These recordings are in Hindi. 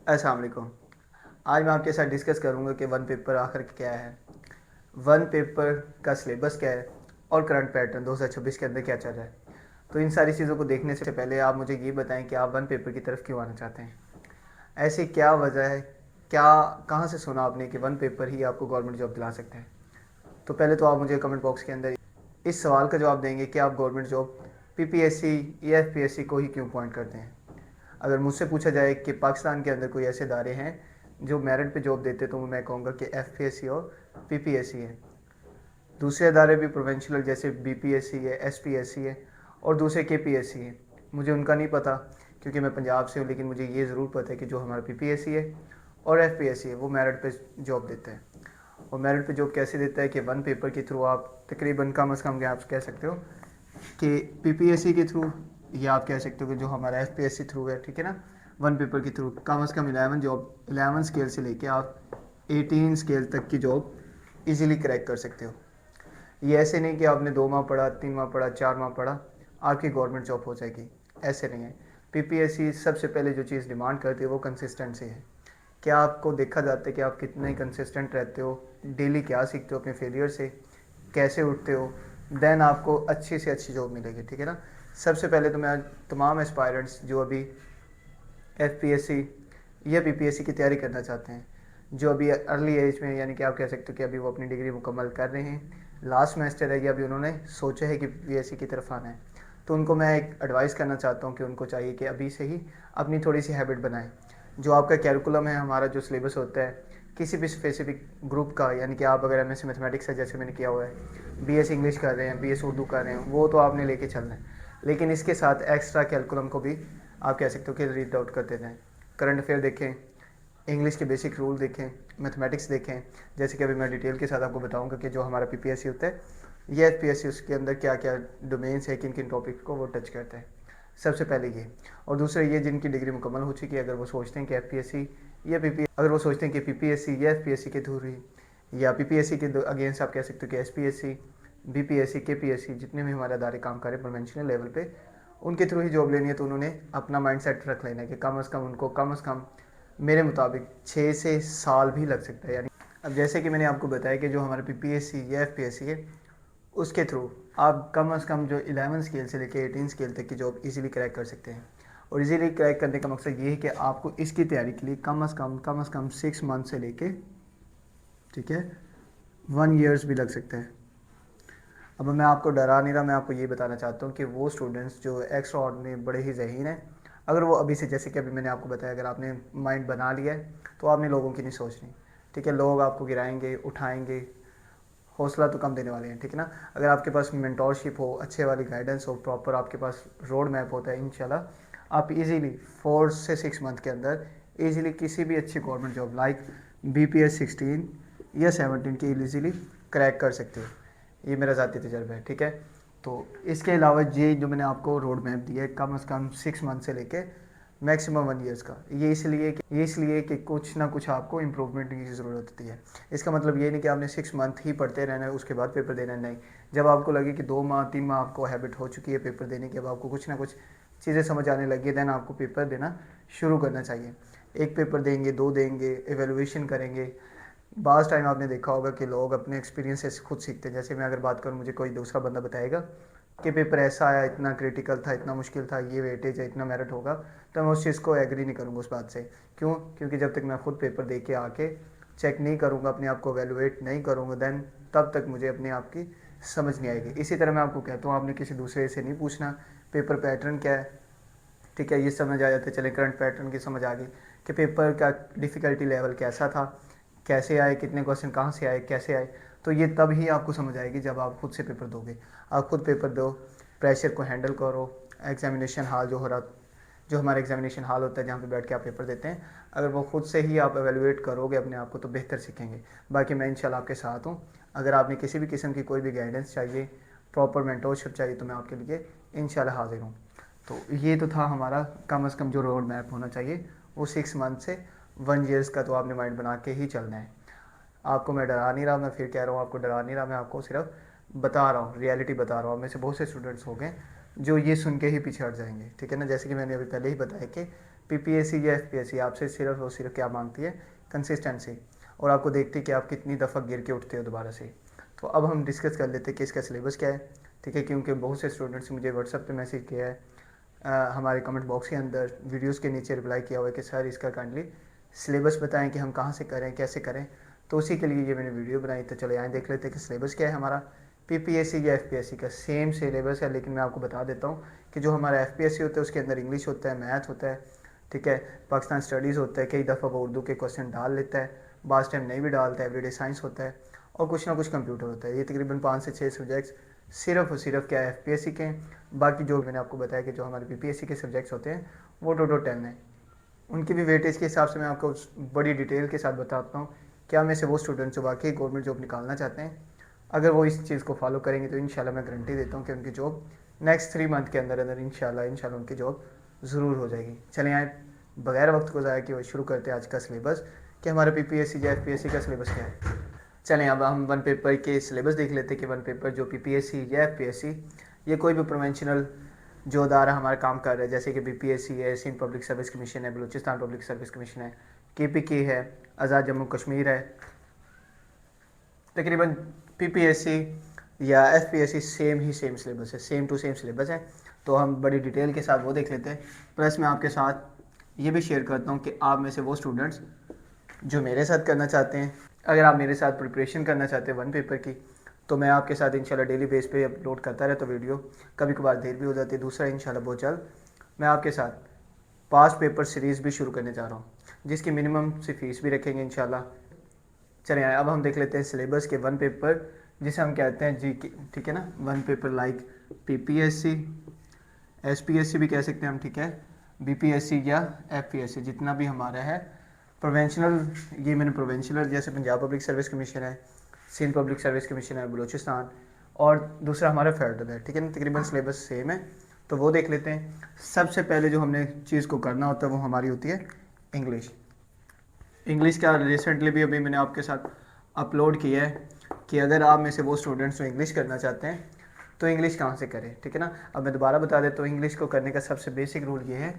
अस्सलाम वालेकुम। आज मैं आपके साथ डिस्कस करूंगा कि वन पेपर आखिर क्या है, वन पेपर का सिलेबस क्या है और करंट पैटर्न 2026 के अंदर क्या चल रहा है। तो इन सारी चीज़ों को देखने से पहले आप मुझे ये बताएं कि आप वन पेपर की तरफ क्यों आना चाहते हैं। ऐसी क्या वजह है, क्या कहाँ से सुना आपने कि वन पेपर ही आपको गवर्नमेंट जॉब दिला सकता है। तो पहले तो आप मुझे कमेंट बॉक्स के अंदर इस सवाल का जवाब देंगे कि आप गवर्नमेंट जॉब पीपीएससी या एफपीएससी को ही क्यों पॉइंट करते हैं। अगर मुझसे पूछा जाए कि पाकिस्तान के अंदर कोई ऐसे इदारे हैं जो मेरिट पे जॉब देते तो मैं कहूँगा कि एफपीएससी और पीपीएससी है। दूसरे इदारे भी प्रोवेंशनल जैसे बीपीएससी है, एसपीएससी है और दूसरे केपीएससी है। मुझे उनका नहीं पता क्योंकि मैं पंजाब से हूँ, लेकिन मुझे ये ज़रूर पता है कि जो हमारा पीपीएससी है और एफपीएससी है वो मेरिट पे जॉब देते हैं। और मेरिट पे जॉब कैसे देता है कि वन पेपर के थ्रू आप तकरीबन कम अज़ कम आप कह सकते हो कि पीपीएससी के थ्रू, या आप कह सकते हो कि जो हमारा एफपीएससी थ्रू है, ठीक है ना, वन पेपर के थ्रू कम अज़ कम 11 स्केल से लेके आप 18 स्केल तक की जॉब इजीली क्रैक कर सकते हो। ये ऐसे नहीं कि आपने 2 माह पढ़ा, 3 माह पढ़ा, 4 माह पढ़ा, आपकी गवर्नमेंट जॉब हो जाएगी, ऐसे नहीं है। पीपीएससी सबसे पहले जो चीज़ डिमांड करती है वो कंसिस्टेंसी है। क्या आपको देखा जाता है कि आप कितने कंसिस्टेंट रहते हो, डेली क्या सीखते हो अपने फेलियर से, कैसे उठते हो, देन आपको अच्छी से अच्छी जॉब मिलेगी, ठीक है ना। सबसे पहले तो मैं तमाम एस्पायरेंट्स जो अभी एफपीएससी या बीपीएससी की तैयारी करना चाहते हैं, जो अभी अर्ली एज में, यानी कि आप कह सकते हो कि अभी वो अपनी डिग्री मुकम्मल कर रहे हैं, लास्ट सेमेस्टर है या अभी उन्होंने सोचा है कि बीएससी की तरफ आना है, तो उनको मैं एक एडवाइस करना चाहता हूँ कि उनको चाहिए कि अभी से ही अपनी थोड़ी सी हैबिट बनाएं। जो आपका कैरिकुलम है, हमारा जो सिलेबस होता है किसी भी स्पेसिफिक ग्रुप का, यानी कि आप अगर एमएससी मैथमेटिक्स है जैसे मैंने किया हुआ है, बीएस इंग्लिश कर रहे हैं, बीएस उर्दू कर रहे हैं, वो तो आपने लेके चलना है, लेकिन इसके साथ एक्स्ट्रा कैलकुलम को भी आप कह सकते हो कि रीड आउट करते रहें। करंट अफेयर देखें, इंग्लिश के बेसिक रूल देखें, मैथमेटिक्स देखें। जैसे कि अभी मैं डिटेल के साथ आपको बताऊंगा कि जो हमारा पीपीएससी होता है ये एफपीएससी, उसके अंदर क्या क्या डोमेन्स है, किन किन टॉपिक को वो टच करता है। सबसे पहले ये, और दूसरा ये जिनकी डिग्री मुकम्मल हो चुकी है, अगर वो सोचते हैं कि एफपीएससी या पीपी अगर वो सोचते हैं कि पीपीएससी या एफपीएससी के थ्रू ही, या पीपीएससी के अगेंस्ट आप कह सकते हो कि एसपीएससी, बीपीएससी, केपीएससी, जितने भी हमारे अदारे काम करें प्रोवेंशनल लेवल पे, उनके थ्रू ही जॉब लेनी है, तो उन्होंने अपना माइंड सेट रख लेना है कि कम अज़ कम उनको कम अज़ कम मेरे मुताबिक 6 से साल भी लग सकता है। यानी अब जैसे कि मैंने आपको बताया कि जो हमारे पीपीएससी या एफपीएससी है उसके थ्रू आप कम अज़ कम जो 11 स्केल से लेकर 18 स्केल तक की जॉब इजीली क्रैक कर सकते हैं। और इजीली क्रैक करने का मकसद ये है कि आपको इसकी तैयारी के लिए कम अज़ कम 6 मंथ से लेके, ठीक है, 1 ईयर्स भी लग सकता है। अब मैं आपको डरा नहीं रहा, मैं आपको ये बताना चाहता हूँ कि वो स्टूडेंट्स जो एक्स्ट्रा ऑर्डिनरी बड़े ही ज़हीन हैं, अगर वो अभी से, जैसे कि अभी मैंने आपको बताया, अगर आपने माइंड बना लिया है तो आपने लोगों की नहीं सोचनी, ठीक है। लोग आपको गिराएंगे, उठाएंगे, हौसला तो कम देने वाले हैं, ठीक है ना। अगर आपके पास मेंटोरशिप हो, अच्छे वाली गाइडेंस हो, प्रॉपर आपके पास रोड मैप होता है, इंशाल्लाह आप इजीली 4 से 6 मंथ के अंदर इजीली किसी भी अच्छी गवर्नमेंट जॉब लाइक बीपीएस 16 या 17 की इजीली क्रैक कर सकते हो। ये मेरा ज़ाती तजर्बा है, ठीक है। तो इसके अलावा ये जो मैंने आपको रोड मैप दिया है कम अज़ कम 6 मंथ से लेके मैक्सिमम 1 ईयर्स का, ये इसलिए कि कुछ ना कुछ आपको इम्प्रूवमेंट की ज़रूरत होती है। इसका मतलब ये नहीं कि आपने 6 मंथ ही पढ़ते रहना है उसके बाद पेपर देना है, नहीं। जब आपको लगे कि 2 माह 3 माह आपको हैबिट हो चुकी है पेपर देने की, अब आपको कुछ ना कुछ चीज़ें समझ आने लगी है, देन आपको पेपर देना शुरू करना चाहिए। एक पेपर देंगे, 2 देंगे, एवेलुएशन करेंगे। बाज़ टाइम आपने देखा होगा कि लोग अपने एक्सपीरियंस से खुद सीखते हैं। जैसे मैं अगर बात करूँ, मुझे कोई दूसरा बंदा बताएगा कि पेपर ऐसा आया, इतना क्रिटिकल था, इतना मुश्किल था, ये वेटेज है, इतना मेरिट होगा, तो मैं उस चीज़ को एग्री नहीं करूँगा उस बात से। क्यों? क्योंकि जब तक मैं खुद पेपर दे के आके चेक नहीं करूँगा, अपने आप को एवेलुएट नहीं करूँगा, देन तब तक मुझे अपने आप की समझ नहीं आएगी। इसी तरह मैं आपको कहता हूँ, आपने किसी दूसरे से नहीं पूछना पेपर पैटर्न क्या है, ठीक है, ये समझ आ जाते चले, करंट पैटर्न की समझ आ गई कि पेपर का डिफ़िकल्टी लेवल कैसा था, कैसे आए, कितने क्वेश्चन कहाँ से आए, कैसे आए। तो ये तब ही आपको समझ आएगी जब आप खुद से पेपर दोगे। आप खुद पेपर दो, प्रेशर को हैंडल करो। एग्जामिनेशन हॉल जो हमारा एग्जामिनेशन हॉल होता है जहाँ पे बैठ के आप पेपर देते हैं, अगर वो खुद से ही आप एवेलुएट करोगे अपने आप को तो बेहतर सीखेंगे। बाकी मैं इंशाल्लाह आपके साथ हूँ। अगर आपने किसी भी किस्म की कोई भी गाइडेंस चाहिए, प्रॉपर मेंटोरशिप चाहिए, तो मैं आपके लिए इंशाल्लाह हाजिर हूँ। तो ये तो था हमारा कम अज़ कम जो रोड मैप होना चाहिए वो 6 मंथ से 1 ईयर्स का, तो आपने माइंड बना के ही चलना है। आपको मैं डरा नहीं रहा, मैं फिर कह रहा हूँ आपको डरा नहीं रहा, मैं आपको सिर्फ बता रहा हूँ, रियलिटी बता रहा हूँ। में से बहुत से स्टूडेंट्स हो गए जो ये सुन के ही पीछे हट जाएंगे, ठीक है ना। जैसे कि मैंने अभी पहले ही बताया कि पीपीएससी या एफपीएससी आपसे सिर्फ और सिर्फ क्या मांगती है, कंसिस्टेंसी, और आपको देखती है कि आप कितनी दफ़ा गिर के उठते हो दोबारा से। तो अब हम डिस्कस कर लेते हैं कि इसका सिलेबस क्या है, ठीक है, क्योंकि बहुत से स्टूडेंट्स मुझे व्हाट्सएप पे मैसेज किया है, हमारे कमेंट बॉक्स के अंदर वीडियोस के नीचे रिप्लाई किया हुआ है कि सर इसका काइंडली सिलेबस बताएं कि हम कहाँ से करें, कैसे करें। तो उसी के लिए ये मैंने वीडियो बनाई। तो चलो यहाँ देख लेते हैं कि सिलेबस क्या है हमारा। पीपीएससी या एफपीएससी का सेम सिलेबस है, लेकिन मैं आपको बता देता हूँ कि जो हमारा एफपीएससी होता है उसके अंदर इंग्लिश होता है, मैथ होता है, ठीक है, पाकिस्तान स्टडीज़ होता है, कई दफ़ा वो उर्दू के क्वेश्चन डाल लेता है, बास टाइम नहीं भी डालता है, एवरीडे साइंस होता है, और कुछ ना कुछ कंप्यूटर होता है। ये तकरीबन 5 से 6 सब्जेक्ट्स सिर्फ और सिर्फ क्या है, एफपीएससी के हैं। बाकी जो मैंने आपको बताया कि जो हमारे पीपीएससी के सब्जेक्ट्स होते हैं वो टोटल 10 हैं। उनकी भी वेटेज के हिसाब से मैं आपको बड़ी डिटेल के साथ बताता हूँ क्या में से वो स्टूडेंट्स जो वाकई गवर्नमेंट जॉब निकालना चाहते हैं, अगर वो इस चीज़ को फॉलो करेंगे तो इंशाल्लाह मैं गारंटी देता हूँ कि उनकी जॉब नेक्स्ट 3 मंथ के अंदर अंदर इंशाल्लाह उनकी जॉब ज़रूर हो जाएगी। चलें आए बगैर वक्त को ज़ाया कि वो शुरू करते हैं आज का सिलेबस कि हमारा पीपीएससी या एफपीएससी का सिलेबस क्या है। चलें अब हम वन पेपर के सिलेबस देख लेते हैं कि वन पेपर जो पीपीएससी या एफपीएससी ये कोई भी प्रोवेंशनल जो अदारा हमारा काम कर रहा है, जैसे कि बीपीएससी है, सिंध पब्लिक सर्विस कमीशन है, बलूचिस्तान पब्लिक सर्विस कमीशन है, केपीके है, आज़ाद जम्मू कश्मीर है, तकरीबन पीपीएससी या एफपीएससी सेम सिलेबस है, सेम टू सेम सिलेबस है। तो हम बड़ी डिटेल के साथ वो देख लेते हैं। प्लस मैं आपके साथ ये भी शेयर करता हूँ कि आप में से वो स्टूडेंट्स जो मेरे साथ करना चाहते हैं, अगर आप मेरे साथ प्रिपरेशन करना चाहते हैं वन पेपर की, तो मैं आपके साथ इंशाल्लाह डेली बेस पे अपलोड करता रहता वीडियो, कभी कभार देर भी हो जाती है। दूसरा इंशाल्लाह बहुत जल्द मैं आपके साथ पास्ट पेपर सीरीज़ भी शुरू करने जा रहा हूँ, जिसकी मिनिमम से फीस भी रखेंगे इंशाल्लाह। चलें अब हम देख लेते हैं सिलेबस के वन पेपर जिसे हम कहते हैं जी के, ठीक है ना, one paper like PPSC, SPSC भी कह सकते हैं हम, ठीक है, बीपीएससी या एफपीएससी, जितना भी हमारा है प्रोवेंशनल, ये मैंने प्रोवेंशनल जैसे पंजाब पब्लिक सर्विस कमीशन है, सिंध पब्लिक सर्विस कमीशन है, बलूचिस्तान, और दूसरा हमारा फेडरल है, ठीक है ना, तकरीबन सिलेबस सेम है। तो वो देख लेते हैं। सबसे पहले जो हमने चीज़ को करना होता है वो हमारी होती है इंग्लिश। इंग्लिश का रिसेंटली भी अभी मैंने आपके साथ अपलोड किया है कि अगर आप में से वो स्टूडेंट्स जो इंग्लिश करना चाहते हैं तो इंग्लिश कहाँ से करें, ठीक है ना। अब मैं दोबारा बता देता हूँ, इंग्लिश को करने का सबसे बेसिक रूल ये है,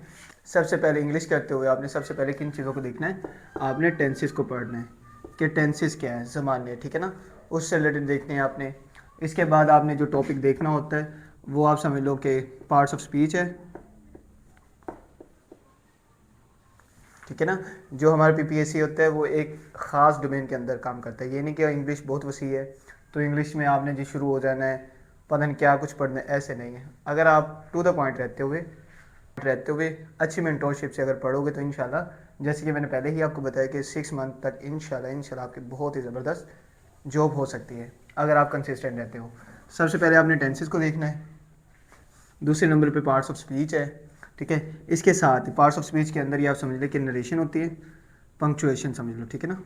सबसे पहले इंग्लिश करते हुए आपने सबसे पहले किन चीज़ों को देखना है, आपने टेंसेस को पढ़ना है कि टेंसेस क्या है, ज़माने, ठीक है ना, उससे रिलेटेड देखने हैं आपने। इसके बाद आपने जो टॉपिक देखना होता है वो आप समझ लो कि पार्ट्स ऑफ स्पीच है, ठीक है ना। जो हमारा पीपीएससी होता है वो एक ख़ास डोमेन के अंदर काम करता है, ये नहीं कि इंग्लिश बहुत वसी है तो इंग्लिश में आपने जी शुरू हो जाना है, पता नहीं क्या कुछ पढ़ना है, ऐसे नहीं है। अगर आप टू द पॉइंट रहते हुए अच्छी मेंटोरशिप से अगर पढ़ोगे तो इंशाल्लाह, जैसे कि मैंने पहले ही आपको बताया कि 6 मंथ तक इंशाल्लाह आपकी बहुत ही ज़बरदस्त जॉब हो सकती है अगर आप कंसिस्टेंट रहते हो। सबसे पहले आपने टेंसेस को देखना है, दूसरे नंबर पे पार्ट्स ऑफ स्पीच है, ठीक है। इसके साथ पार्ट्स ऑफ स्पीच के अंदर ये आप समझ लें कि नरेशन होती है, पंक्चुएशन समझ लो, ठीक है ना।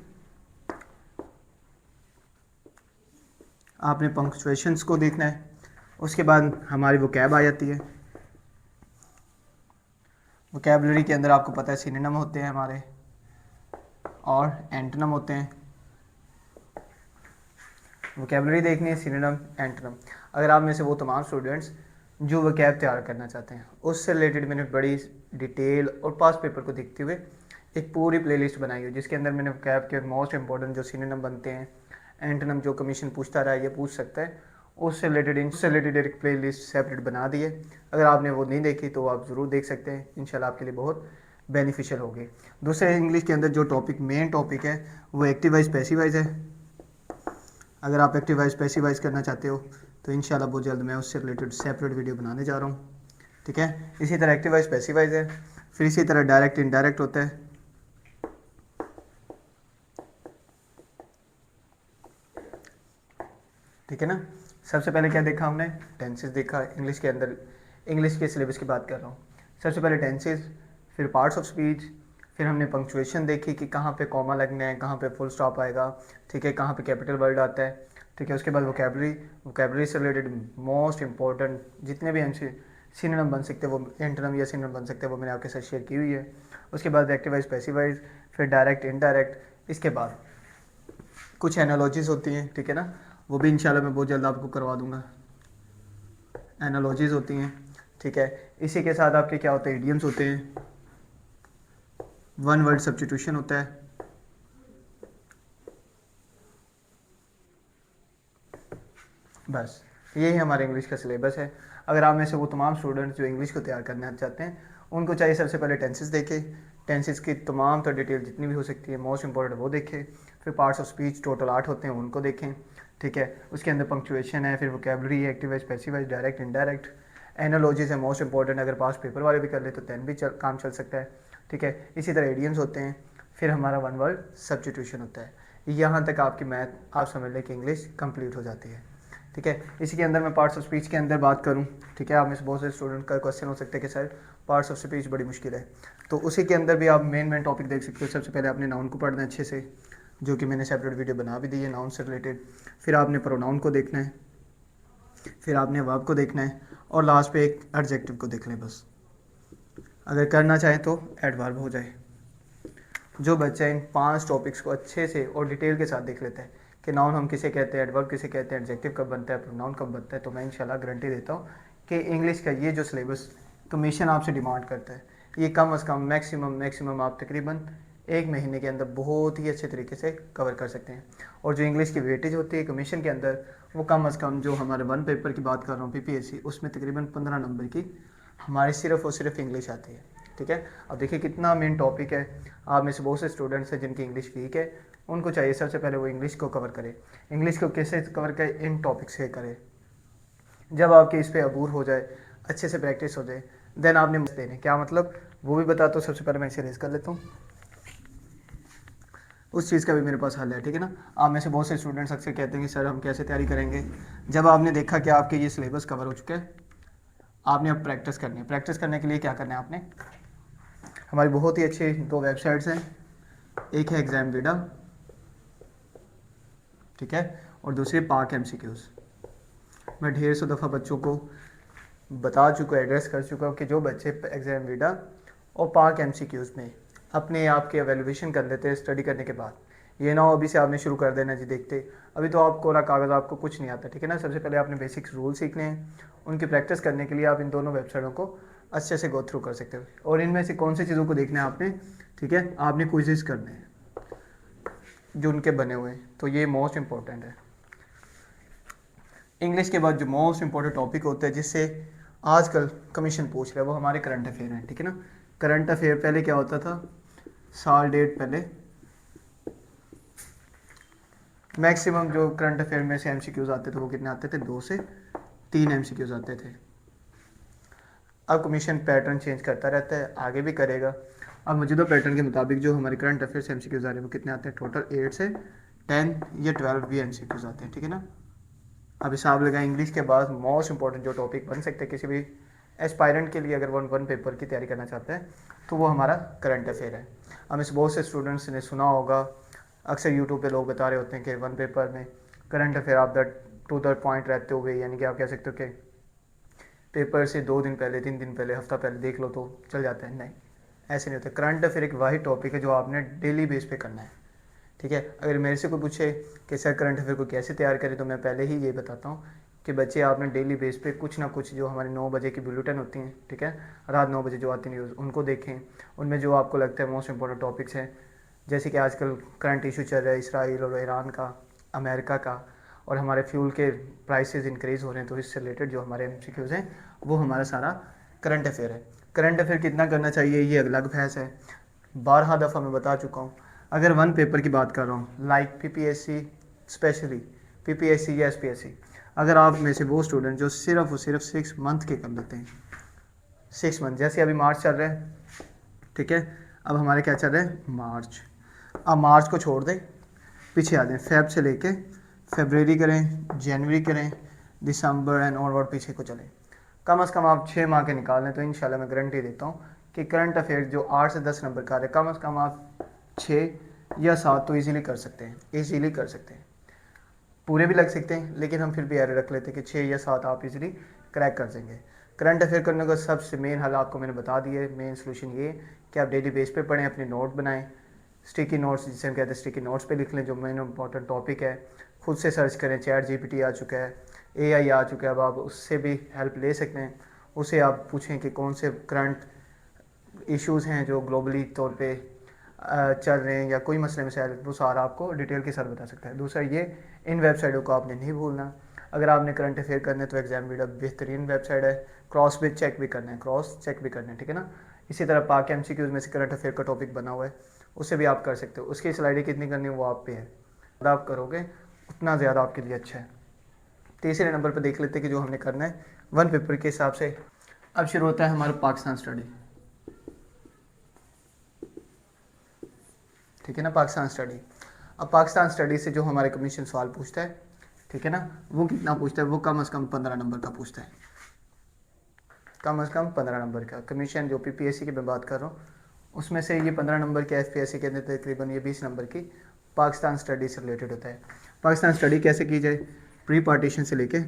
आपने पंक्चुएशंस को देखना है। उसके बाद हमारी वोकैब आ जाती है। वोकैबलरी के अंदर आपको पता है सिनोनिम होते हैं हमारे और एंटोनिम होते हैं। वोकैबलरी देखनी है, सिनोनिम, एंटोनिम। अगर आप में से वो तमाम स्टूडेंट्स जो वोकैब तैयार करना चाहते हैं उससे रिलेटेड मैंने बड़ी डिटेल और पास पेपर को देखते हुए एक पूरी प्लेलिस्ट बनाई है, जिसके अंदर मैंने वोकैब के मोस्ट इंपॉर्टेंट जो सिनोनिम बनते हैं, एंटोनिम जो कमीशन पूछता रहा है ये पूछ सकता है, उससे रिलेटेड एक प्ले लिस्ट सेपरेट बना दी है। अगर आपने वो नहीं देखी तो आप ज़रूर देख सकते हैं, इंशाल्लाह आपके लिए बहुत बेनिफिशियल होगी। दूसरे इंग्लिश के अंदर जो मेन टॉपिक है वो एक्टिव वाइज पैसिव वाइज है। अगर आप एक्टिव वाइज पैसिव वाइज करना चाहते हो तो इंशाल्लाह बहुत जल्द मैं उससे रिलेटेड सेपरेट वीडियो बनाने जा रहा हूँ, ठीक है। इसी तरह एक्टिव वाइज पैसिव वाइज है, फिर इसी तरह डायरेक्ट इनडायरेक्ट होता है, ठीक है ना। सबसे पहले क्या देखा हमने, टेंसेस देखा इंग्लिश के अंदर, इंग्लिश के सिलेबस की बात कर रहा हूँ। सबसे पहले टेंसेस, फिर पार्ट्स ऑफ स्पीच, फिर हमने पंक्चुएशन देखी कि कहाँ पे कॉमा लगना है, कहाँ पे फुल स्टॉप आएगा, ठीक है, कहाँ पे कैपिटल वर्ड आता है, ठीक है। उसके बाद वोकैबलरी से रिलेटेड मोस्ट इंपॉर्टेंट जितने भी हमसे सिनोनिम बन सकते हैं वो एंटोनिम या सिनोनिम बन सकते हैं वो मैंने आपके साथ शेयर की हुई है। उसके बाद एक्टिव वाइज पैसिव वाइज, फिर डायरेक्ट इनडायरेक्ट। इसके बाद कुछ एनालॉजीज़ होती हैं, ठीक है ना, वो भी इंशाल्लाह मैं बहुत जल्द आपको करवा दूंगा। एनालॉजीज़ होती हैं, ठीक है। इसी के साथ आपके क्या होते हैं, इडियम्स होते हैं, वन वर्ड सब्स्टिट्यूशन होता है, बस यही हमारे इंग्लिश का सिलेबस है। अगर आप में से वो तमाम स्टूडेंट्स जो इंग्लिश को तैयार करना चाहते हैं, उनको चाहिए सबसे पहले टेंसेस देखें, टेंसेस की तमाम तो डिटेल जितनी भी हो सकती है मोस्ट इंपॉर्टेंट वो देखें। फिर पार्ट्स ऑफ स्पीच टोटल 8 होते हैं, उनको देखें, ठीक है। उसके अंदर पंक्चुएशन है, फिर वोकेबलरी है, active voice, passive wise, direct, indirect, analogies है मोस्ट इंपॉर्टेंट, अगर पास पेपर वाले भी कर ले तो 10 भी काम चल सकता है, ठीक है। इसी तरह एडियंस होते हैं, फिर हमारा वन वर्ड सब्स्टिट्यूशन होता है। यहाँ तक आपकी मैथ आप समझ लें कि इंग्लिश कंप्लीट हो जाती है, ठीक है। इसी के अंदर मैं पार्ट्स ऑफ स्पीच के अंदर बात करूँ, ठीक है। आप में से बहुत से स्टूडेंट का क्वेश्चन हो सकता है कि सर पार्ट्स ऑफ स्पीच बड़ी मुश्किल है, तो उसी के अंदर भी आप मेन टॉपिक देख सकते हो। सबसे पहले आपने नाउन को पढ़ना है अच्छे से, जो कि मैंने सेपरेट वीडियो बना भी दी है नाउन से रिलेटेड। फिर आपने प्रोनाउन को देखना है, फिर आपने वर्ब को देखना है, और लास्ट पे एक एडजेक्टिव को देख लें बस। अगर करना चाहें तो एडवर्ब हो जाए। जो बच्चा इन 5 टॉपिक्स को अच्छे से और डिटेल के साथ देख लेता है कि नाउन हम किसे कहते हैं, एडवर्ब किसे कहते हैं, एडजेक्टिव कब बनता है, प्रोनाउन कब बनता है, तो मैं इंशाल्लाह गारंटी देता हूँ कि इंग्लिश का ये जो सिलेबस कमीशन आपसे डिमांड करता है, ये कम अज़ कम मैक्सिमम आप तकरीबन 1 महीने के अंदर बहुत ही अच्छे तरीके से कवर कर सकते हैं। और जो इंग्लिश की वेटेज होती है कमीशन के अंदर, वो कम अज़ कम, जो हमारे वन पेपर की बात कर रहा हूँ PPSC, उसमें तकरीबन 15 नंबर की हमारी सिर्फ और सिर्फ इंग्लिश आती है, ठीक है। अब देखिए कितना मेन टॉपिक है। आप में से बहुत से स्टूडेंट्स हैं जिनकी इंग्लिश वीक है, उनको चाहिए सबसे पहले वो इंग्लिश को कवर करें। इंग्लिश को कैसे कवर करें, इन टॉपिक से करें। जब आपके इस पर अबूर हो जाए, अच्छे से प्रैक्टिस हो जाए, देन आपने देने क्या मतलब वो भी बताता हूँ। सबसे पहले मैं इसे रेज कर लेता हूँ, उस चीज़ का भी मेरे पास हल है, ठीक है ना। आप में से बहुत से स्टूडेंट्स अक्सर कहते हैं कि सर हम कैसे तैयारी करेंगे। जब आपने देखा कि आपके ये सिलेबस कवर हो चुके हैं, आपने अब प्रैक्टिस करनी है। प्रैक्टिस करने के लिए क्या करना है आपने, हमारी बहुत ही अच्छी 2 वेबसाइट्स हैं, एक है एग्जामवीडा, ठीक है, और दूसरी पाक MCQs। मैं ढेर सौ दफ़ा बच्चों को बता चुका, एड्रेस कर चुका हूँ कि जो बच्चे एग्जामवीडा और पाक MCQs में अपने आप की एवेल्युएशन कर लेते हैं स्टडी करने के बाद, ये ना हो अभी से आपने शुरू कर देना जी देखते, अभी तो आप कोरा कागज़, आपको कुछ नहीं आता, ठीक है ना। सबसे पहले आपने बेसिक्स रूल सीखने हैं, उनकी प्रैक्टिस करने के लिए आप इन दोनों वेबसाइटों को अच्छे से गो थ्रू कर सकते हो। और इनमें से कौन सी चीज़ों को देखना है आपने, ठीक है, आपने क्विज़ेस करने हैं जो उनके बने हुए हैं, तो ये मोस्ट इंपॉर्टेंट है। इंग्लिश के बाद जो मोस्ट इंपॉर्टेंट टॉपिक होता है जिससे आजकल कमीशन पूछ रहा है, वो हमारे करंट अफेयर हैं, ठीक है ना। करंट अफेयर पहले क्या होता था, साल डेट पहले मैक्सिमम जो करंट अफेयर में से MCQs आते थे वो कितने आते थे, 2 से 3 MCQs आते थे। अब कमीशन पैटर्न चेंज करता रहता है, आगे भी करेगा। अब मौजूदा पैटर्न के मुताबिक जो हमारे करंट अफेयर से MCQs आ रहे हैं वो कितने आते हैं, टोटल 8 से 10 या 12 भी MCQs आते हैं, ठीक है ना। अब हिसाब लगाएं, इंग्लिश के बाद मोस्ट इंपॉर्टेंट जो टॉपिक बन सकते हैं किसी भी एस्पायरेंट के लिए, अगर वन पेपर की तैयारी करना चाहता है, तो वो हमारा करंट अफेयर है। हम इस बहुत से स्टूडेंट्स ने सुना होगा, अक्सर यूट्यूब पे लोग बता रहे होते हैं कि वन पेपर में करंट अफेयर आप टू द पॉइंट रहते हुए, यानी कि आप कह सकते हो कि पेपर से 2 दिन पहले, 3 दिन पहले, हफ्ता पहले देख लो तो चल जाता है। नहीं, ऐसे नहीं होता। करंट अफेयर एक वाहिद टॉपिक है जो आपने डेली बेस पे करना है, ठीक है। अगर मेरे से कोई पूछे कि सर करंट अफेयर को कैसे तैयार करें, तो मैं पहले ही ये बताता हूँ कि बच्चे आपने डेली बेस पे कुछ ना कुछ, जो हमारे 9 बजे की बुलेटिन होती हैं, ठीक है, रात 9 बजे जो आती न्यूज़, उनको देखें। उनमें जो आपको लगता है मोस्ट इंपॉर्टेंट टॉपिक्स हैं, जैसे कि आजकल करंट इशू चल रहा है इसराइल और ईरान का, अमेरिका का, और हमारे फ्यूल के प्राइसेस इंक्रीज़ हो रहे हैं, तो इससे रिलेटेड जो हमारे MCQs हैं वो हमारा सारा करंट अफेयर है। करंट अफेयर कितना करना चाहिए ये अलग बहस है, 12 दफ़ा मैं बता चुका हूँ। अगर वन पेपर की बात कर रहा हूँ, लाइक PPSC, स्पेशली PPSC या SPSC, अगर आप में से वो स्टूडेंट जो सिर्फ और सिर्फ 6 मंथ के कर लेते हैं, 6 मंथ, जैसे अभी मार्च चल रहा है, ठीक है, अब हमारे क्या चल रहा है, मार्च। अब मार्च को छोड़ दें, पीछे आ जाएं, फेब से लेके फरवरी करें, जनवरी करें, दिसंबर एंड ऑनवर्ड पीछे को चलें। कम से कम आप 6 माह के निकाल लें तो इंशाल्लाह मैं गारंटी देता हूँ कि करंट अफेयर जो 8 से 10 नंबर का है, कम से कम आप 6 या 7 तो ईजीली कर सकते हैं, ईजीली कर सकते हैं। पूरे भी लग सकते हैं, लेकिन हम फिर भी एरर रख लेते हैं कि 6 या 7 आप इजीली क्रैक कर देंगे। करंट अफेयर करने का सबसे मेन हल आपको मैंने बता दिया है। मेन सोल्यूशन ये कि आप डेली बेस पे पढ़ें, अपने नोट बनाएं, स्टिकी नोट्स जिसे हम कहते हैं, स्टिकी नोट्स पे लिख लें जो मेन इंपॉर्टेंट टॉपिक है। खुद से सर्च करें, ChatGPT आ चुका है, AI आ चुका है, अब आप उससे भी हेल्प ले सकते हैं। उसे आप पूछें कि कौन से करंट इश्यूज़ हैं जो ग्लोबली तौर पे चल रहे हैं या कोई मसले मसाइल, वो सारा आपको डिटेल के साथ बता सकता है। दूसरा ये, इन वेबसाइटों को आपने नहीं भूलना। अगर आपने करंट अफेयर करने तो एग्जाम वीडियो बेहतरीन वेबसाइट है, क्रॉस भी चेक भी करना है, क्रॉस चेक भी करना है, ठीक है ना। इसी तरह पाक MCQs में से करंट अफेयर का टॉपिक बना हुआ है, उससे भी आप कर सकते हो। उसकी स्लाइडें कितनी करनी है वो आप पे है, ज़्यादा आप करोगे उतना ज़्यादा आपके लिए अच्छा है। तीसरे नंबर पर देख लेते हैं कि जो हमने करना है वन पेपर के हिसाब से। अब शुरू होता है हमारा पाकिस्तान स्टडी, ठीक है ना, पाकिस्तान स्टडी। अब पाकिस्तान स्टडी से जो हमारे कमीशन सवाल पूछता है, ठीक है ना, वो कितना पूछता है, वो कम से कम 15 नंबर का पूछता है, कम से कम 15 नंबर का। कमीशन जो PPSC की मैं बात कर रहा हूँ उसमें से ये 15 नंबर के, FPSC के अंदर तकरीबन ये 20 नंबर की पाकिस्तान स्टडी से रिलेटेड होता है। पाकिस्तान स्टडी कैसे की जाए, प्री पार्टीशन से लेके,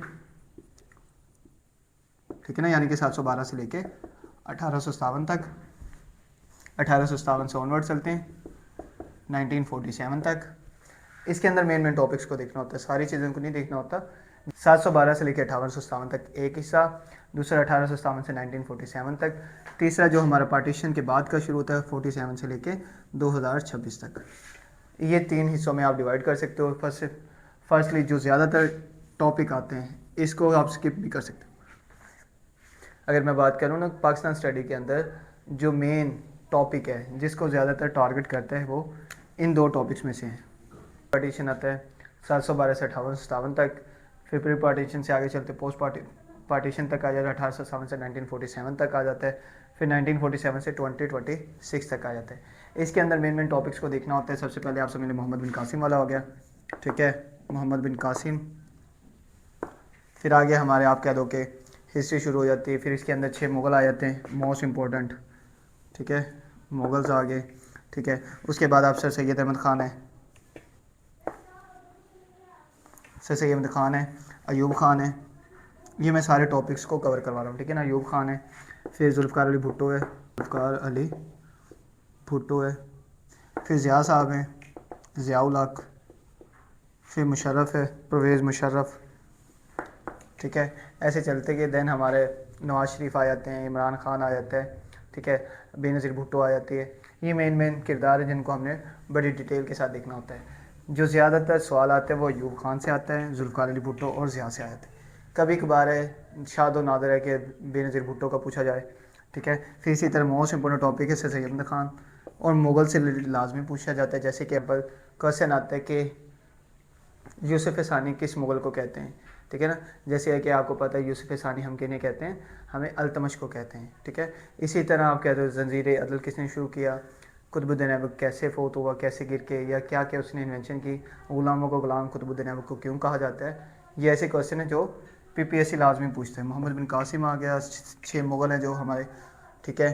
ठीक है ना, यानी कि 712 से लेके 1857 तक, 1857 से ऑनवर्ड चलते हैं 1947 तक। इसके अंदर मेन टॉपिक्स को देखना होता है, सारी चीज़ों को नहीं देखना होता। 712 से लेकर 1857 तक एक हिस्सा, दूसरा 1857 से 1947 तक, तीसरा जो हमारा पार्टीशन के बाद का शुरू होता है 47 से लेके 2026 तक। ये 3 हिस्सों में आप डिवाइड कर सकते हो। फर्स्टली जो ज़्यादातर टॉपिक आते हैं इसको आप स्किप भी कर सकते हो। अगर मैं बात करूँ ना, पाकिस्तान स्टडी के अंदर जो मेन टॉपिक है जिसको ज़्यादातर टारगेट करता है वो इन 2 टॉपिक्स में से है। पार्टीशन आता है 712 से 1857 तक, फिर प्री पार्टीशन से आगे चलते पोस्ट पार्टीशन तक आ जाता है, 1857 से 1947 तक आ जाता है, फिर 1947 से 2026 तक आ जाता है। इसके अंदर मेन टॉपिक्स को देखना होता है। सबसे पहले आपसे मिले मोहम्मद बिन कासिम वाला हो गया, ठीक है, मोहम्मद बिन कासिम। फिर आगे हमारे आप कह दो कि हिस्ट्री शुरू हो जाती है। फिर इसके अंदर 6 मुग़ल आ जाते हैं, मोस्ट इम्पोर्टेंट, ठीक है, मुग़ल्स आ गए, ठीक है। उसके बाद आप सर सैयद अहमद ख़ान है, सर सैयद अहमद ख़ान है, अयूब ख़ान है। ये मैं सारे टॉपिक्स को कवर करवा रहा हूँ, ठीक है ना। अयूब ख़ान है, फिर जुल्फ़िकार अली भुट्टो है, जुल्फ़िकार अली भुट्टो है, फिर ज़िया साहब हैं, ज़ियाउल हक, फिर मुशर्रफ़ है, परवेज़ मुशर्रफ़, ठीक है। ऐसे चलते कि देन हमारे नवाज़ शरीफ आ जाते हैं, इमरान ख़ान आ जाता है, ठीक है, बेनज़ीर भुट्टो आ जाती है। ये मेन किरदार है जिनको हमने बड़ी डिटेल के साथ देखना होता है। जो ज़्यादातर सवाल आते हैं वो अयूब ख़ान से आता है, जुल्फ़िकार अली भुट्टो और ज़िया से आ जाते हैं। कभी कभार है शाद व नादर है कि बेनज़ीर भुट्टो का पूछा जाए, ठीक है। फिर इसी तरह मोस्ट इंपॉर्टेंट टॉपिक है सर सैयद अहमद ख़ान, और मुग़ल से लाजमी पूछा जाता है। जैसे कि अब क्वेश्चन आता है कि यूसुफ़ सानी किस मुग़ल को कहते हैं, ठीक है ना। जैसे है कि आपको पता है यूसुफ़ सानी हम किन्हें कहते हैं, हमें अल्तमश को कहते हैं, ठीक है। इसी तरह आप कहते हो ज़ंजीर अदल किसने शुरू किया, कुतुबुद्दीन ऐबक कैसे फोत हुआ, कैसे गिर के, या क्या क्या उसने इन्वेंशन की, ग़ुलामों को ग़ुलाम कुतुबुद्दीन ऐबक को क्यों कहा जाता है। ये ऐसे क्वेश्चन हैं जो PPSC लाजमी पूछते हैं। मोहम्मद बिन कासिम आ गया, 6 मुग़ल हैं जो हमारे, ठीक है,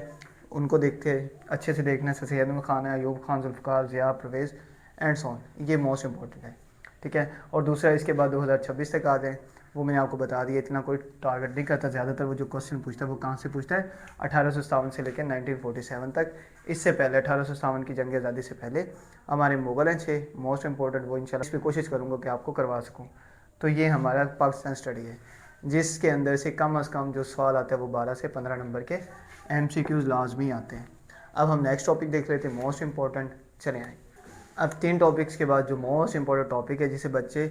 उनको देख के अच्छे से देखना। सैयद अहमद ख़ान है, Ayub Khan, Zulfikar, Zia, Pervez and so on, ये मोस्ट इंपॉर्टेंट है, ठीक है। और दूसरा इसके बाद 2026 तक आ जाए, वो मैंने आपको बता दिया, इतना कोई टारगेट नहीं करता। ज़्यादातर वो जो क्वेश्चन पूछता है वो कहाँ से पूछता है, 1857 से लेकर 1947 तक। इससे पहले 1857 की जंग आज़ादी से पहले हमारे मुग़ल हैं 6 मोस्ट इंपॉर्टेंट, वो इंशाल्लाह इस पर कोशिश करूँगा कि आपको करवा सकूँ। तो ये हमारा पाकिस्तान स्टडी है जिसके अंदर से कम जो सवाल आते हैं वो 12 से 15 नंबर के MCQs लाजमी आते हैं। अब हम नेक्स्ट टॉपिक देख लेते हैं, मोस्ट इंपॉर्टेंट। चले आए अब 3 टॉपिक्स के बाद जो मोस्ट इंपॉर्टेंट टॉपिक है जिसे बच्चे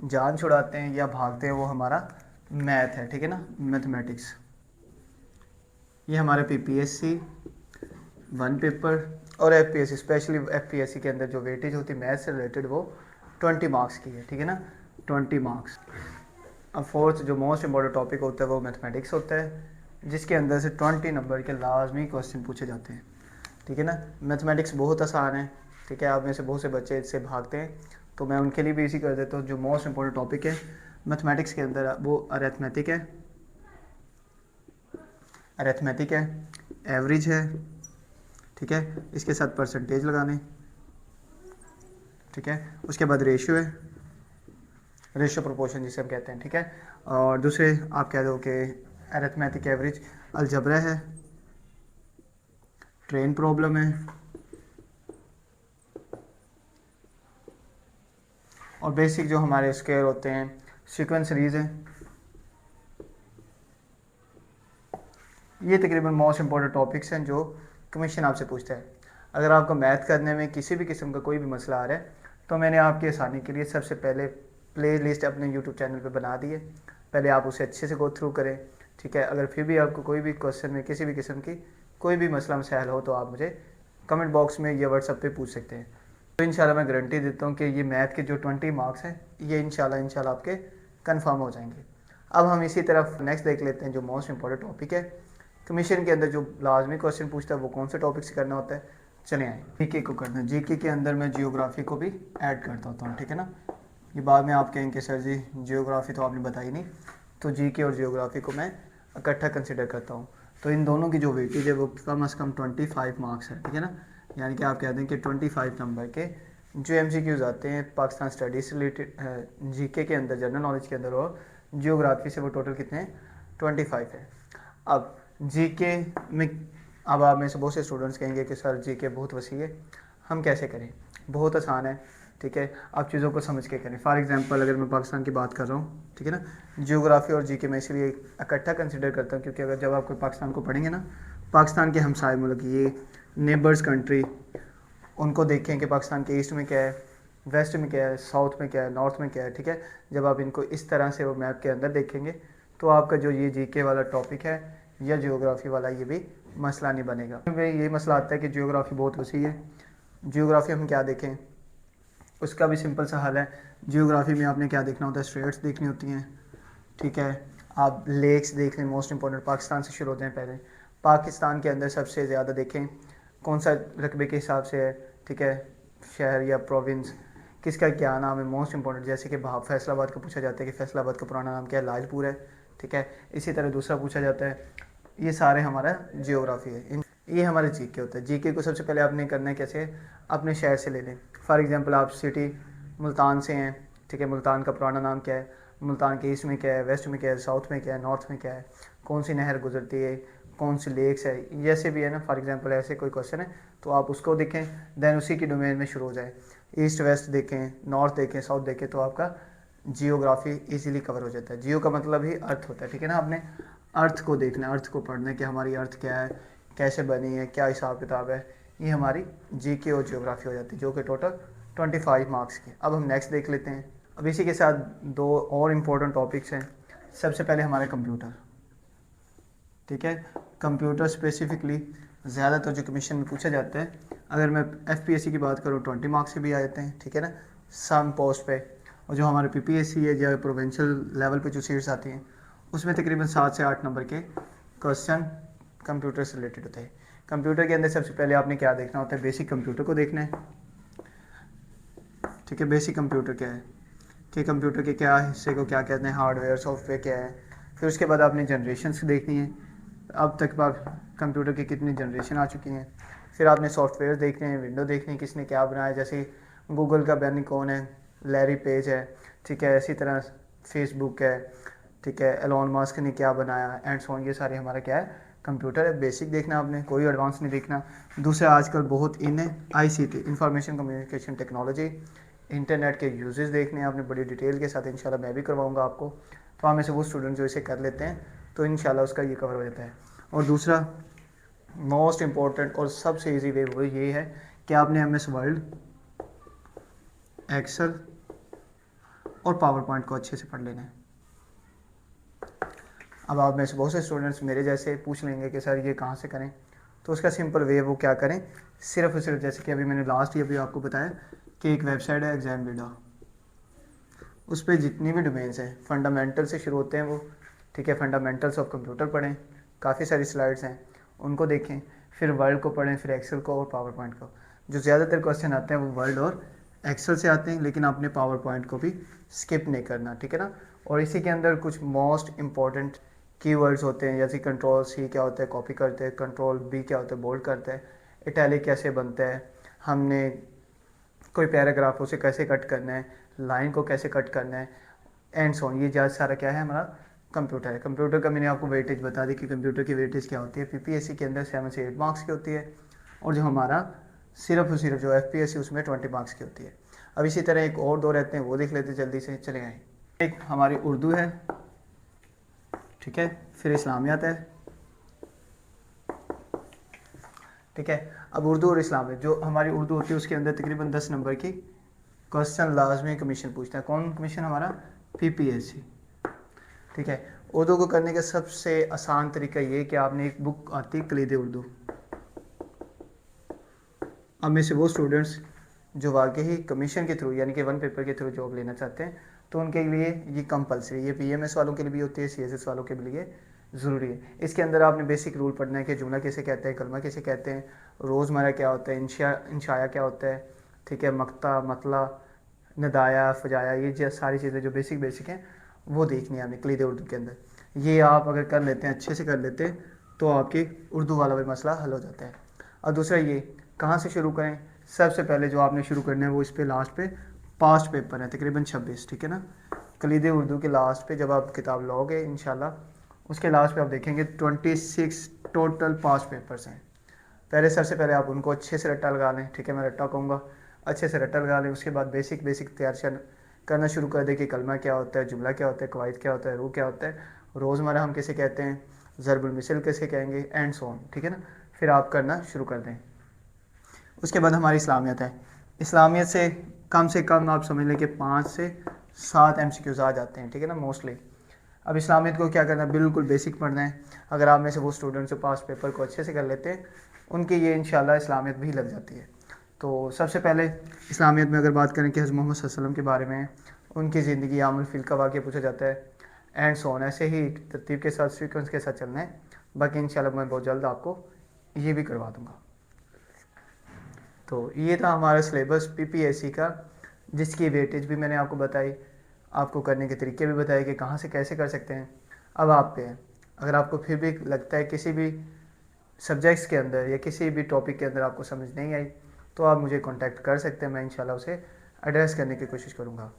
जान छुड़ाते हैं या भागते हैं, वो हमारा मैथ है, ठीक है ना, मैथमेटिक्स। ये हमारे PPSC 1 पेपर और FPSC, स्पेशली FPSC के अंदर जो वेटेज होती है मैथ से रिलेटेड वो 20 मार्क्स की है, ठीक है ना, 20 मार्क्स। अब फोर्थ जो मोस्ट इंपॉर्टेंट टॉपिक होता है वो मैथमेटिक्स होता है, जिसके अंदर से 20 नंबर के लाजमी क्वेश्चन पूछे जाते हैं, ठीक है ना। मैथमेटिक्स बहुत आसान है, ठीक है। आप में से बहुत से बच्चे इससे भागते हैं, तो मैं उनके लिए भी इसी कर देता हूँ। जो मोस्ट इंपॉर्टेंट टॉपिक है मैथमेटिक्स के अंदर वो अरिथमेटिक है, एवरेज है, ठीक है, इसके साथ परसेंटेज लगाने, ठीक है। उसके बाद रेशियो है, रेशियो प्रोपोर्शन जिसे हम कहते हैं, ठीक है। और दूसरे आप कह दो कि अरिथमेटिक एवरेज, अलजबरा है, ट्रेन प्रॉब्लम है, और बेसिक जो हमारे स्क्वायर होते हैं सीक्वेंस सीरीज़ है। ये तकरीबन मोस्ट इंपॉर्टेंट टॉपिक्स हैं जो कमीशन आपसे पूछता है। अगर आपको मैथ करने में किसी भी किस्म का कोई भी मसला आ रहा है तो मैंने आपकी आसानी के लिए सबसे पहले प्ले लिस्ट अपने यूट्यूब चैनल पर बना दी है, पहले आप उसे अच्छे से गो थ्रू करें। ठीक है, अगर फिर भी आपको कोई भी क्वेश्चन में किसी भी किस्म की कोई भी मसला मसाइल हो तो आप मुझे कमेंट बॉक्स में या व्हाट्सएप पे पूछ सकते हैं। तो इंशाल्लाह मैं गारंटी देता हूँ कि ये मैथ के जो 20 मार्क्स हैं ये इंशाल्लाह आपके कंफर्म हो जाएंगे। अब हम इसी तरफ नेक्स्ट देख लेते हैं जो मोस्ट इंपॉर्टेंट टॉपिक है। कमीशन के अंदर जो लाजमी क्वेश्चन पूछता है वो कौन से टॉपिक से करना होता है, चले आए जीके को करना है। जीके के अंदर मैं जियोग्राफी को भी ऐड करता होता हूँ, ठीक है ना। ये बाद में आप कहेंगे सर जी जियोग्राफी तो आपने बताई नहीं, तो जीके और जियोग्राफी को मैं इकट्ठा कंसिडर करता हूँ। तो इन दोनों की जो वेटेज है वो कम से कम 25 मार्क्स है, ठीक है ना। यानी कि आप कहते हैं कि 25 नंबर के जो MCQs आते हैं पाकिस्तान स्टडीज़ से रिलेटेड जीके के अंदर, जनरल नॉलेज के अंदर और जियोग्राफी से, वो टोटल कितने हैं 25 है। अब जीके में अब आप में से बहुत से स्टूडेंट्स कहेंगे कि सर जीके बहुत वसी है, हम कैसे करें। बहुत आसान है, ठीक है, आप चीज़ों को समझ के करें। फॉर एग्जांपल अगर मैं पाकिस्तान की बात कर रहा हूँ, ठीक है ना, जियोग्राफी और जीके मैं इसलिए इकट्ठा कंसिडर करता हूँ क्योंकि अगर जब आप कोई पाकिस्तान को पढ़ेंगे ना, पाकिस्तान के हमसाए मुल्क, ये नेबर्स कंट्री, उनको देखें कि पाकिस्तान के ईस्ट में क्या है, वेस्ट में क्या है, साउथ में क्या है, नॉर्थ में क्या है, ठीक है। जब आप इनको इस तरह से वो मैप के अंदर देखेंगे तो आपका जो ये जीके वाला टॉपिक है या जियोग्राफी वाला ये भी मसला नहीं बनेगा। क्योंकि ये मसला आता है कि जियोग्राफी बहुत वसी है। जियोग्राफी हम क्या देखें, उसका भी सिंपल सा हल है। जियोग्राफी में आपने क्या देखना होता है, स्ट्रेट्स देखनी होती हैं, ठीक है। आप लेक्स देख लें, मोस्ट इंपॉर्टेंट पाकिस्तान से शुरू होते हैं। पहले पाकिस्तान के अंदर सबसे ज़्यादा देखें कौन सा रकबे के हिसाब से है, ठीक है, शहर या प्रोविंस, किसका क्या नाम है, मोस्ट इंपॉर्टेंट। जैसे कि फैसलाबाद का पूछा जाता है कि फैसलाबाद का पुराना नाम क्या है, लाजपुर है, ठीक है। इसी तरह दूसरा पूछा जाता है। ये सारे हमारा जियोग्राफी है, ये हमारे जीके होता है। जीके को सबसे पहले आपने करना है कैसे, अपने शहर से ले लें। फॉर एग्जांपल आप सिटी मुल्तान से हैं, ठीक है, मुल्तान का पुराना नाम क्या है, मुल्तान के ईस्ट में क्या है, वेस्ट में क्या है, साउथ में क्या है, नॉर्थ में क्या है, कौन सी नहर गुजरती है, कौन सी लेक्स है, जैसे भी है ना। फॉर एग्जांपल ऐसे कोई क्वेश्चन है तो आप उसको देखें, देन उसी की डोमेन में शुरू हो जाए। ईस्ट वेस्ट देखें, नॉर्थ देखें, साउथ देखें, तो आपका जियोग्राफी इजीली कवर हो जाता है। जियो का मतलब ही अर्थ होता है, ठीक है ना। आपने अर्थ को देखना है, अर्थ को पढ़ना है कि हमारी अर्थ क्या है, कैसे बनी है, क्या हिसाब किताब है। ये हमारी जीके और जियोग्राफी हो जाती है जो कि टोटल 25 मार्क्स की। अब हम नेक्स्ट देख लेते हैं। अब इसी के साथ दो और इम्पोर्टेंट टॉपिक्स हैं। सबसे पहले हमारे कंप्यूटर, ठीक है। कंप्यूटर स्पेसिफिकली ज़्यादातर जो कमीशन में पूछा जाता है, अगर मैं FPSC की बात करूँ 20 मार्क्स के भी आ जाते हैं, ठीक है ना, सम पोस्ट पे। और जो हमारे PPSC है या प्रोविंशियल लेवल पे जो सीट्स आती हैं उसमें तकरीबन 7 से 8 नंबर के क्वेश्चन कंप्यूटर से रिलेटेड होते हैं। कंप्यूटर के अंदर सबसे पहले आपने क्या देखना होता है, बेसिक कंप्यूटर को देखना है, ठीक है। बेसिक कंप्यूटर क्या है कि कंप्यूटर के क्या हिस्से को क्या कहते हैं, हार्डवेयर सॉफ्टवेयर क्या है। फिर उसके बाद आपने जनरेशन्स देखनी है, अब तक कंप्यूटर की कितनी जनरेशन आ चुकी हैं। फिर आपने सॉफ्टवेयर देखने हैं, विंडो देखनी है किसने क्या बनाया, जैसे गूगल का बैनी कौन है, लैरी पेज है, ठीक है। इसी तरह फेसबुक है, ठीक है, एलोन मस्क ने क्या बनाया एंड सो ऑन। ये सारे हमारा क्या है, कंप्यूटर है। बेसिक देखना आपने, कोई एडवांस नहीं देखना। दूसरा आजकल बहुत इन है ICT, information communication technology, internet के यूजेस देखने हैं आपने बड़ी डिटेल के साथ। इंशाल्लाह मैं भी करवाऊंगा आपको। तो आप में से वो स्टूडेंट जो इसे कर लेते हैं तो इंशाल्लाह उसका ये कवर हो जाता है। और दूसरा मोस्ट इम्पॉर्टेंट और सबसे इजी वे वो ये है कि आपने MS वर्ड, एक्सेल और पावर पॉइंट को अच्छे से पढ़ लेना है। अब आप में से बहुत से स्टूडेंट्स मेरे जैसे पूछ लेंगे कि सर ये कहाँ से करें, तो उसका सिंपल वे वो क्या करें, सिर्फ और सिर्फ जैसे कि अभी मैंने लास्ट ईयर भी आपको बताया कि एक वेबसाइट है एग्जामविडा, उस पर जितनी भी डोमेन्स हैं फंडामेंटल से शुरू होते हैं वो, ठीक है। फंडामेंटल्स ऑफ कंप्यूटर पढ़ें, काफ़ी सारी स्लाइड्स हैं उनको देखें, फिर वर्ड को पढ़ें, फिर एक्सेल को और पावर पॉइंट को। जो ज़्यादातर क्वेश्चन आते हैं वो वर्ड और एक्सेल से आते हैं, लेकिन आपने पावर पॉइंट को भी स्किप नहीं करना, ठीक है ना। और इसी के अंदर कुछ मोस्ट इंपॉर्टेंट कीवर्ड्स होते हैं, जैसे कंट्रोल C क्या होता है, कॉपी करते हैं, कंट्रोल B क्या होता है, बोल्ड करते हैं, इटैलिक कैसे बनता है, हमने कोई पैराग्राफ उसे कैसे कट करना है, लाइन को कैसे कट करना है एंड सो ऑन। ये ज़्यादा सारा क्या है हमारा कंप्यूटर है। कंप्यूटर का मैंने आपको वेटेज बता दी कि कंप्यूटर की वेटेज क्या होती है। PPSC के अंदर 7 से 8 मार्क्स की होती है और जो हमारा सिर्फ और सिर्फ जो FPSC उसमें 20 मार्क्स की होती है। अब इसी तरह एक और दो रहते हैं वो देख लेते जल्दी से, चले आए। एक हमारी उर्दू है, ठीक है, फिर इस्लामियात है, ठीक है। अब उर्दू और इस्लामिक, जो हमारी उर्दू होती है उसके अंदर तकरीबन 10 नंबर की क्वेश्चन लाजमी कमीशन पूछता है। कौन कमीशन? हमारा पीपीएससी। ठीक है, उर्दू को करने का सबसे आसान तरीका ये कि आपने एक बुक आती है कलीद उर्दू। अब में से वो स्टूडेंट्स जो वाकई कमीशन के थ्रू यानी कि वन पेपर के थ्रू जॉब लेना चाहते हैं तो उनके लिए ये कंपलसरी, ये पीएमएस वालों के लिए भी होती है, सीएसएस वालों के लिए ज़रूरी है। इसके अंदर आपने बेसिक रूल पढ़ना है कि जुमला कैसे कहते हैं, कलमा कैसे कहते हैं, रोज़मर्रा क्या होता है, इंशाया क्या होता है, ठीक है, मक्ता, मतला, नदाया, फजाया, ये जो सारी चीज़ें जो बेसिक हैं वो देखनी है आपने कलीद उर्दू के अंदर। ये आप अगर कर लेते हैं, अच्छे से कर लेते हैं, तो आपकी उर्दू वाला भी मसला हल हो जाता है। और दूसरा ये, कहाँ से शुरू करें? सबसे पहले जो आपने शुरू करना है वो इस पे लास्ट पे पास्ट पेपर है तकरीबन 26, ठीक है ना। कलीद उर्दू के लास्ट पे जब आप किताब लोगे इंशाल्लाह उसके लास्ट पे आप देखेंगे 26 टोटल पास्ट पेपर्स हैं। पहले सबसे पहले आप उनको अच्छे से रट्टा लगा लें, ठीक है, मैं रट्टा कहूँगा, अच्छे से रट्टा लगा लें। उसके बाद बेसिक तैयार करना शुरू कर दें कि कलमा क्या होता है, जुमला क्या होता है, कवायद क्या होता है, रू क्या होता है, रोज़मर्रा हम कैसे कहते हैं, ज़रबुल मिसल कैसे कहेंगे, एंड सो ऑन, ठीक है ना। फिर आप करना शुरू कर दें। उसके बाद हमारी इस्लामियत है। इस्लामियत से कम आप समझ लें कि 5 से 7 MCQs आ जाते हैं, ठीक है ना, मोस्टली। अब इस्लामियत को क्या करना है? बिल्कुल बेसिक पढ़ना है। अगर आप में से वो स्टूडेंट्स जो पास पेपर को अच्छे से कर लेते हैं उनकी ये इंशाल्लाह इस्लामियत भी लग जाती है। तो सबसे पहले इस्लामियत में अगर बात करें कि हज़रत मोहम्मद सल्लल्लाहु अलैहि वसल्लम के बारे में, उनकी ज़िंदगी, आमुल फ़िल का वाक़या पूछा जाता है, एंड सो ऑन। ऐसे ही तरतीब के साथ, सीक्वेंस के साथ चलना है। बाकी इंशाल्लाह मैं बहुत जल्द आपको ये भी करवा दूँगा। तो ये था हमारा सिलेबस पीपीएससी का, जिसकी वेटेज भी मैंने आपको बताई, आपको करने के तरीके भी बताए कि कहाँ से कैसे कर सकते हैं। अब आप पे है, अगर आपको फिर भी लगता है किसी भी सब्जेक्ट्स के अंदर या किसी भी टॉपिक के अंदर आपको समझ नहीं आई तो आप मुझे कांटेक्ट कर सकते हैं, मैं इंशाल्लाह उसे एड्रेस करने की कोशिश करूँगा।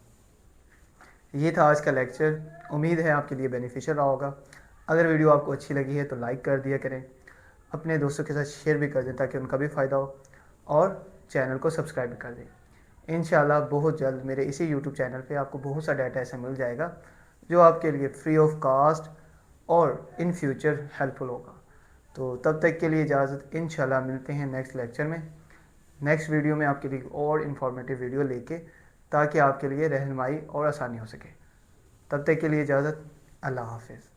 ये था आज का लेक्चर, उम्मीद है आपके लिए बेनिफिशियल रहा होगा। अगर वीडियो आपको अच्छी लगी है तो लाइक कर दिया करें, अपने दोस्तों के साथ शेयर भी कर दें ताकि उनका भी फ़ायदा हो, और चैनल को सब्सक्राइब भी कर दें। इंशाल्लाह बहुत जल्द मेरे इसी यूट्यूब चैनल पे आपको बहुत सा डाटा ऐसा मिल जाएगा जो आपके लिए फ्री ऑफ कास्ट और इन फ्यूचर हेल्पफुल होगा। तो तब तक के लिए इजाज़त, इंशाल्लाह मिलते हैं नेक्स्ट लेक्चर में, नेक्स्ट वीडियो में आपके लिए और इन्फॉर्मेटिव वीडियो लेके, ताकि आपके लिए रहनुमाई और आसानी हो सके। तब तक के लिए इजाज़त, अल्लाह हाफ़िज़।